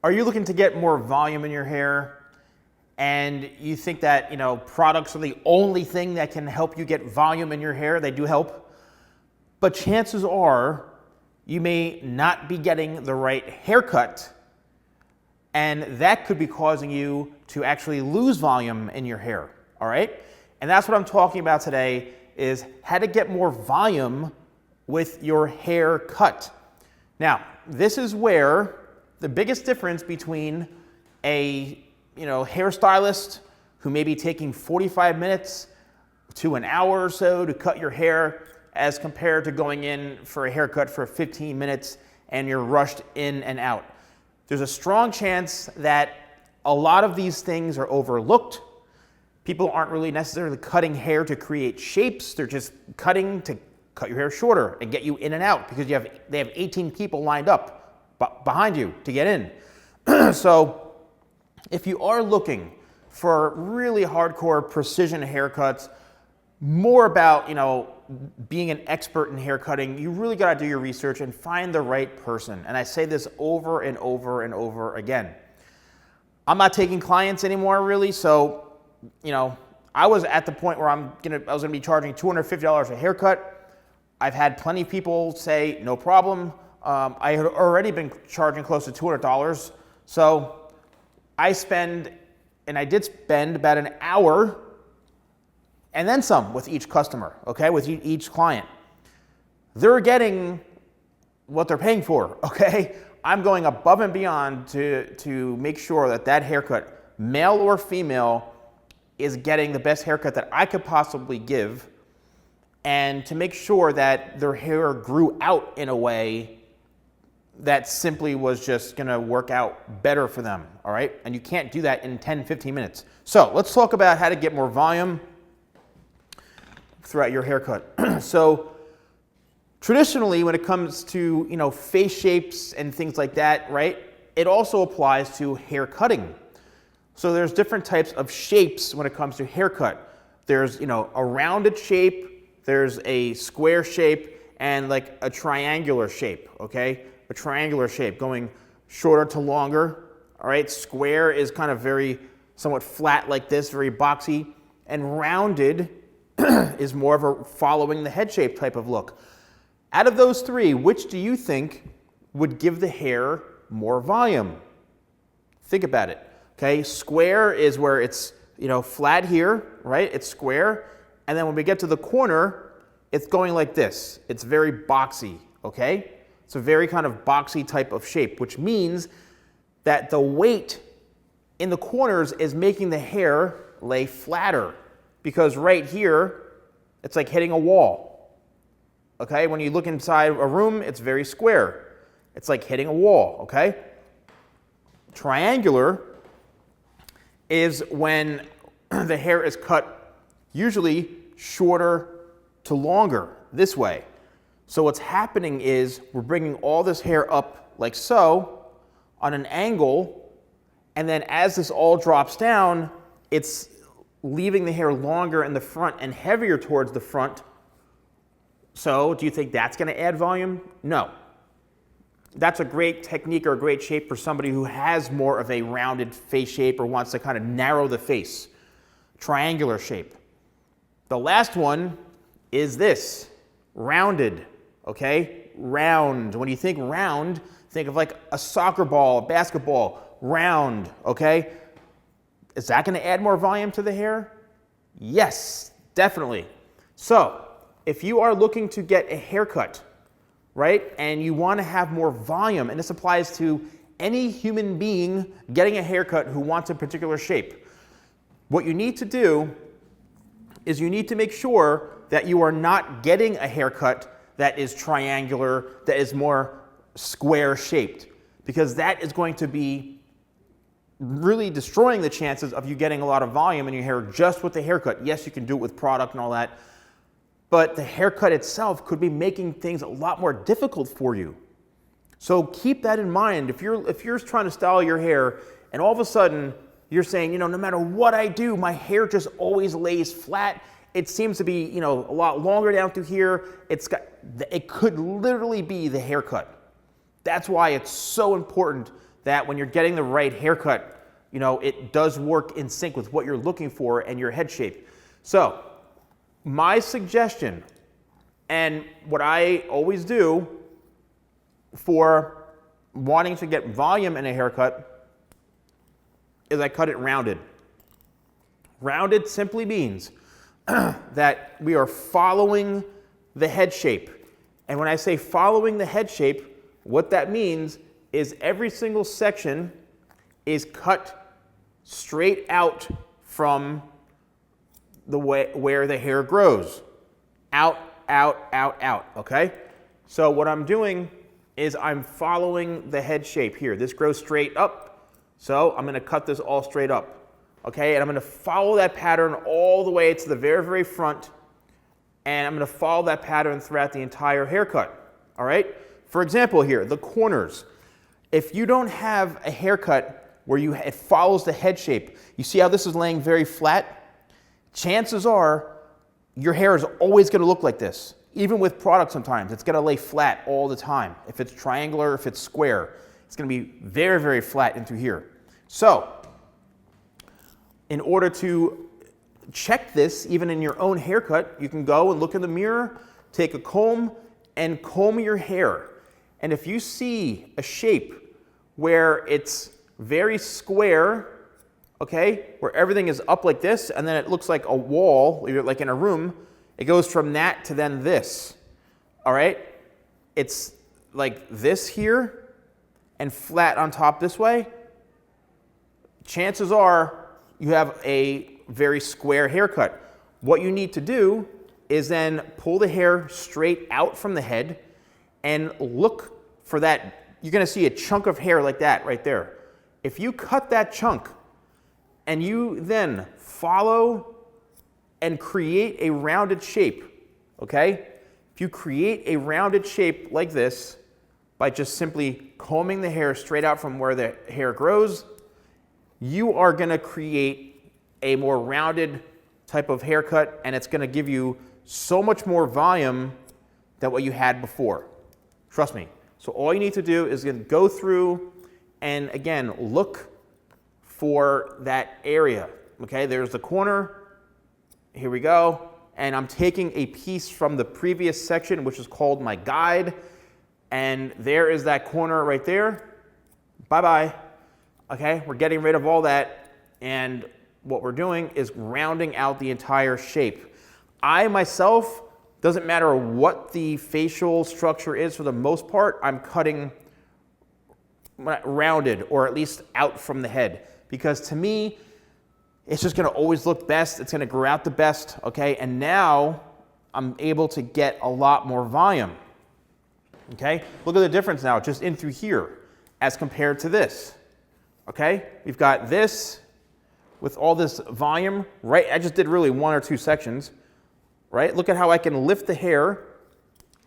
Are you looking to get more volume in your hair and you think that, products are the only thing that can help you get volume in your hair? They do help, but chances are you may not be getting the right haircut, and that could be causing you to actually lose volume in your hair, all right? And that's what I'm talking about today, is how to get more volume with your haircut. Now, this is where the biggest difference between a hairstylist who may be taking 45 minutes to an hour or so to cut your hair as compared to going in for a haircut for 15 minutes and you're rushed in and out. There's a strong chance that a lot of these things are overlooked. People aren't really necessarily cutting hair to create shapes. They're just cutting to cut your hair shorter and get you in and out because they have 18 people lined up behind you to get in. So if you are looking for really hardcore precision haircuts, more about being an expert in hair cutting, you really got to do your research and find the right person. And I say this over and over and over again. I'm not taking clients anymore, really. So, I was at the point where I was gonna be charging $250 a haircut. I've had plenty of people say no problem. I had already been charging close to $200. So I did spend about an hour and then some with each customer, okay, with each client. They're getting what they're paying for, okay? I'm going above and beyond to make sure that haircut, male or female, is getting the best haircut that I could possibly give, and to make sure that their hair grew out in a way that simply was just gonna work out better for them, all right? And you can't do that in 10, 15 minutes. So let's talk about how to get more volume throughout your haircut. So traditionally, when it comes to face shapes and things like that, right, it also applies to hair cutting. So there's different types of shapes when it comes to haircut. There's a rounded shape, there's a square shape, and like a triangular shape, okay? A triangular shape going shorter to longer, all right? Square is kind of somewhat flat like this, very boxy, and rounded is more of a following the head shape type of look. Out of those three, which do you think would give the hair more volume? Think about it, okay? Square is where it's, flat here, right? It's square. And then when we get to the corner, it's going like this. It's very boxy, okay? It's a very kind of boxy type of shape, which means that the weight in the corners is making the hair lay flatter, because right here, it's like hitting a wall, okay? When you look inside a room, it's very square. It's like hitting a wall, okay? Triangular is when the hair is cut usually shorter to longer, this way. So what's happening is we're bringing all this hair up like so on an angle, and then as this all drops down, it's leaving the hair longer in the front and heavier towards the front. So do you think that's going to add volume? No. That's a great technique or a great shape for somebody who has more of a rounded face shape or wants to kind of narrow the face. Triangular shape. The last one is this, rounded, okay? Round. When you think round, think of like a soccer ball, a basketball, round, okay? Is that going to add more volume to the hair? Yes, definitely. So if you are looking to get a haircut, right, and you want to have more volume, and this applies to any human being getting a haircut who wants a particular shape, what you need to do is you need to make sure that you are not getting a haircut that is triangular, that is more square shaped, because that is going to be really destroying the chances of you getting a lot of volume in your hair just with the haircut. Yes, you can do it with product and all that, but the haircut itself could be making things a lot more difficult for you. So keep that in mind. If you're trying to style your hair and all of a sudden you're saying, no matter what I do, my hair just always lays flat. It seems to be, a lot longer down through here. It could literally be the haircut. That's why it's so important that when you're getting the right haircut, you know, it does work in sync with what you're looking for and your head shape. So my suggestion, and what I always do for wanting to get volume in a haircut, is I cut it rounded. Rounded simply means that we are following the head shape. And when I say following the head shape, what that means is every single section is cut straight out from the way where the hair grows. Out, out, out, out, okay? So what I'm doing is I'm following the head shape here. This grows straight up, so I'm gonna cut this all straight up, okay? And I'm gonna follow that pattern all the way to the very, very front, and I'm gonna follow that pattern throughout the entire haircut, all right? For example here, the corners. If you don't have a haircut where it follows the head shape, you see how this is laying very flat? Chances are your hair is always gonna look like this. Even with products sometimes, it's gonna lay flat all the time. If it's triangular, if it's square, it's gonna be very, very flat into here. So, in order to check this, even in your own haircut, you can go and look in the mirror, take a comb, and comb your hair. And if you see a shape where it's very square, okay, where everything is up like this, and then it looks like a wall, like in a room, it goes from that to then this, all right? It's like this here and flat on top this way. Chances are you have a very square haircut. What you need to do is then pull the hair straight out from the head and look for that. You're gonna see a chunk of hair like that right there. If you cut that chunk and you then follow and create a rounded shape, okay? If you create a rounded shape like this by just simply combing the hair straight out from where the hair grows, you are gonna create a more rounded type of haircut, and it's gonna give you so much more volume than what you had before. Trust me. So all you need to do is go through and again, look for that area, okay? There's the corner. Here we go, and I'm taking a piece from the previous section, which is called my guide, and there is that corner right there. Bye-bye. Okay, we're getting rid of all that, and what we're doing is rounding out the entire shape. I myself, doesn't matter what the facial structure is, for the most part, I'm cutting rounded, or at least out from the head, because to me, it's just gonna always look best, it's gonna grow out the best, okay? And now, I'm able to get a lot more volume, okay? Look at the difference now, just in through here, as compared to this, okay? We've got this, with all this volume, right? I just did really one or two sections, right? Look at how I can lift the hair,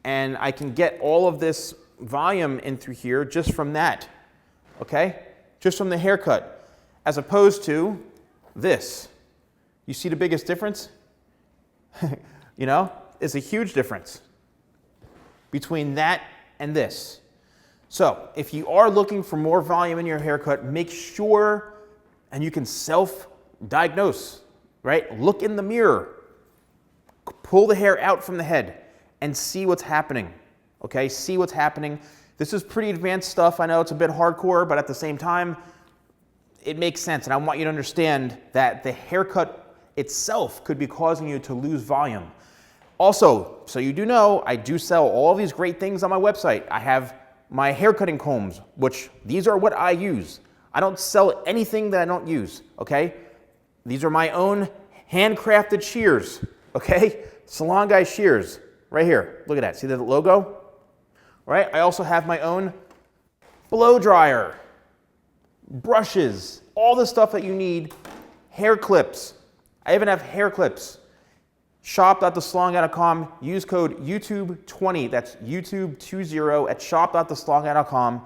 and I can get all of this volume in through here just from that, okay? Just from the haircut, as opposed to this. You see the biggest difference? You know, it's a huge difference between that and this. So if you are looking for more volume in your haircut, make sure, and you can self-diagnose, right? Look in the mirror, pull the hair out from the head and see what's happening, okay? See what's happening. This is pretty advanced stuff. I know it's a bit hardcore, but at the same time, it makes sense, and I want you to understand that the haircut itself could be causing you to lose volume. Also, so you do know, I do sell all these great things on my website. I have my haircutting combs, which these are what I use. I don't sell anything that I don't use, okay? These are my own handcrafted shears, okay? TheSalonGuy shears, right here. Look at that, see the logo? Right? I also have my own blow dryer, brushes, all the stuff that you need, hair clips. I even have hair clips. Shop.thesalonguy.com, use code YouTube20, that's YouTube20 at shop.thesalonguy.com,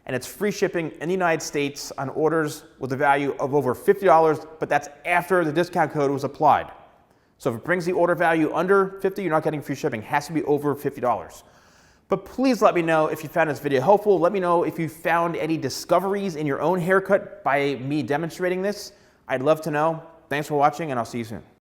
and it's free shipping in the United States on orders with a value of over $50, but that's after the discount code was applied. So if it brings the order value under $50, you're not getting free shipping. It has to be over $50. But please let me know if you found this video helpful. Let me know if you found any discoveries in your own haircut by me demonstrating this. I'd love to know. Thanks for watching, and I'll see you soon.